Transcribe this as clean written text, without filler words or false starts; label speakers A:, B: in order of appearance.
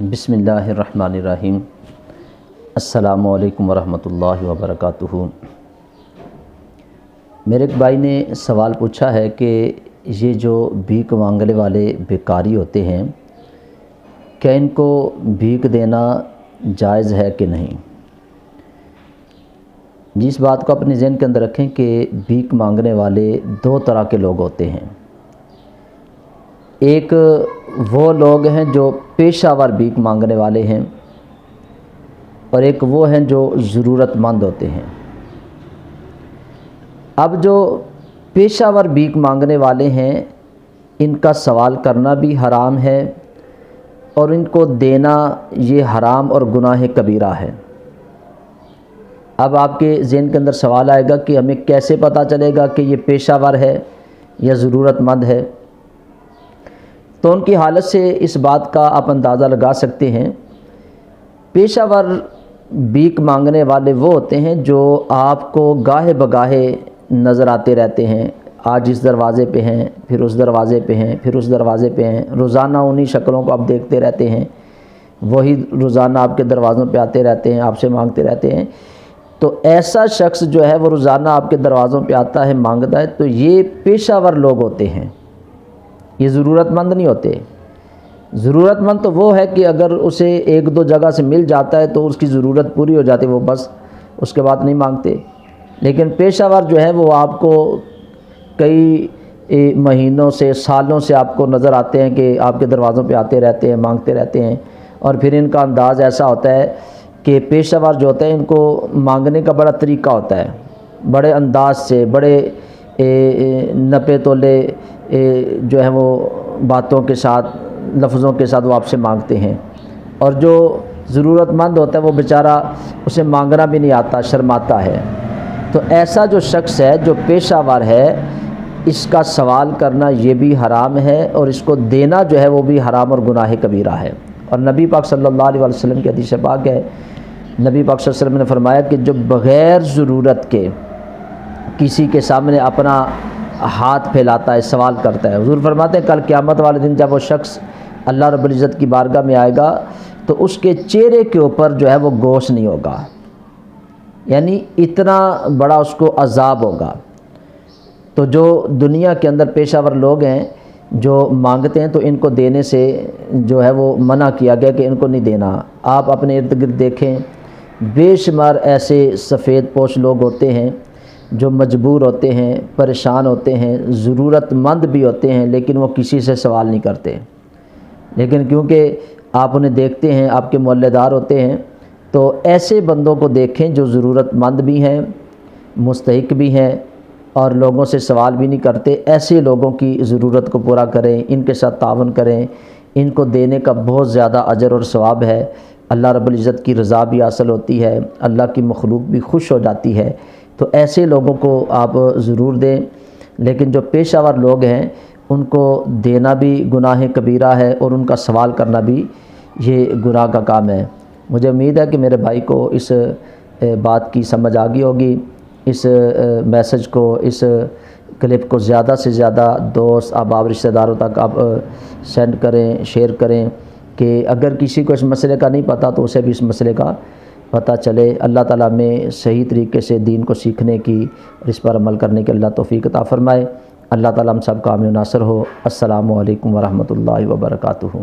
A: بسم اللہ الرحمن الرحیم۔ السلام علیکم ورحمۃ اللہ وبرکاتہ۔ میرے ایک بھائی نے سوال پوچھا ہے کہ یہ جو بھیک مانگنے والے بھکاری ہوتے ہیں، کیا ان کو بھیک دینا جائز ہے کہ نہیں؟ جس بات کو اپنے ذہن کے اندر رکھیں کہ بھیک مانگنے والے دو طرح کے لوگ ہوتے ہیں۔ ایک وہ لوگ ہیں جو پیشہ ور بھیک مانگنے والے ہیں، اور ایک وہ ہیں جو ضرورت مند ہوتے ہیں۔ اب جو پیشہ ور بھیک مانگنے والے ہیں، ان کا سوال کرنا بھی حرام ہے اور ان کو دینا یہ حرام اور گناہ کبیرہ ہے۔ اب آپ کے ذہن کے اندر سوال آئے گا کہ ہمیں کیسے پتہ چلے گا کہ یہ پیشہ ور ہے یا ضرورت مند ہے؟ تو ان کی حالت سے اس بات کا آپ اندازہ لگا سکتے ہیں۔ پیشہ ور بھیک مانگنے والے وہ ہوتے ہیں جو آپ کو گاہے بگاہے نظر آتے رہتے ہیں۔ آج اس دروازے پہ ہیں، پھر اس دروازے پہ ہیں، پھر اس دروازے پہ ہیں، روزانہ انہی شکلوں کو آپ دیکھتے رہتے ہیں، وہی روزانہ آپ کے دروازوں پہ آتے رہتے ہیں، آپ سے مانگتے رہتے ہیں۔ تو ایسا شخص جو ہے وہ روزانہ آپ کے دروازوں پہ آتا ہے، مانگتا ہے، تو یہ پیشہ ور لوگ ہوتے ہیں، یہ ضرورت مند نہیں ہوتے۔ ضرورت مند تو وہ ہے کہ اگر اسے ایک دو جگہ سے مل جاتا ہے تو اس کی ضرورت پوری ہو جاتی ہے، وہ بس اس کے بعد نہیں مانگتے۔ لیکن پیشہ ور جو ہے وہ آپ کو کئی مہینوں سے، سالوں سے آپ کو نظر آتے ہیں کہ آپ کے دروازوں پہ آتے رہتے ہیں، مانگتے رہتے ہیں، اور پھر ان کا انداز ایسا ہوتا ہے کہ پیشہ ور جو ہوتا ہے ان کو مانگنے کا بڑا طریقہ ہوتا ہے، بڑے انداز سے، بڑے نپے تولے جو ہے وہ باتوں کے ساتھ، لفظوں کے ساتھ وہ آپ سے مانگتے ہیں۔ اور جو ضرورت مند ہوتا ہے وہ بیچارہ، اسے مانگنا بھی نہیں آتا، شرماتا ہے۔ تو ایسا جو شخص ہے جو پیشہ ور ہے، اس کا سوال کرنا یہ بھی حرام ہے اور اس کو دینا جو ہے وہ بھی حرام اور گناہ کبیرہ ہے۔ اور نبی پاک صلی اللہ علیہ وسلم کی حدیث پاک ہے، نبی پاک صلی اللہ علیہ وسلم نے فرمایا کہ جو بغیر ضرورت کے کسی کے سامنے اپنا ہاتھ پھیلاتا ہے، سوال کرتا ہے، حضور فرماتے ہیں کل قیامت والے دن جب وہ شخص اللہ رب العزت کی بارگاہ میں آئے گا تو اس کے چہرے کے اوپر جو ہے وہ گوشت نہیں ہوگا، یعنی اتنا بڑا اس کو عذاب ہوگا۔ تو جو دنیا کے اندر پیشہ ور لوگ ہیں جو مانگتے ہیں، تو ان کو دینے سے جو ہے وہ منع کیا گیا کہ ان کو نہیں دینا۔ آپ اپنے ارد گرد دیکھیں، بے شمار ایسے سفید پوش لوگ ہوتے ہیں جو مجبور ہوتے ہیں، پریشان ہوتے ہیں، ضرورت مند بھی ہوتے ہیں، لیکن وہ کسی سے سوال نہیں کرتے۔ لیکن کیونکہ آپ انہیں دیکھتے ہیں، آپ کے محلے دار ہوتے ہیں، تو ایسے بندوں کو دیکھیں جو ضرورت مند بھی ہیں، مستحق بھی ہیں، اور لوگوں سے سوال بھی نہیں کرتے۔ ایسے لوگوں کی ضرورت کو پورا کریں، ان کے ساتھ تعاون کریں، ان کو دینے کا بہت زیادہ اجر اور ثواب ہے۔ اللہ رب العزت کی رضا بھی حاصل ہوتی ہے، اللہ کی مخلوق بھی خوش ہو جاتی ہے۔ تو ایسے لوگوں کو آپ ضرور دیں، لیکن جو پیشہ ور لوگ ہیں ان کو دینا بھی گناہ کبیرہ ہے اور ان کا سوال کرنا بھی یہ گناہ کا کام ہے۔ مجھے امید ہے کہ میرے بھائی کو اس بات کی سمجھ آ گئی ہوگی۔ اس میسج کو، اس کلپ کو زیادہ سے زیادہ دوست، احباب، رشتہ داروں تک آپ سینڈ کریں، شیئر کریں، کہ اگر کسی کو اس مسئلے کا نہیں پتہ تو اسے بھی اس مسئلے کا پتہ چلے۔ اللہ تعالیٰ میں صحیح طریقے سے دین کو سیکھنے کی اور اس پر عمل کرنے کے اللہ توفیق عطا فرمائے۔ اللہ تعالیٰ ہم سب کا عامل و ناصر ہو۔ السلام علیکم ورحمۃ اللہ وبرکاتہ۔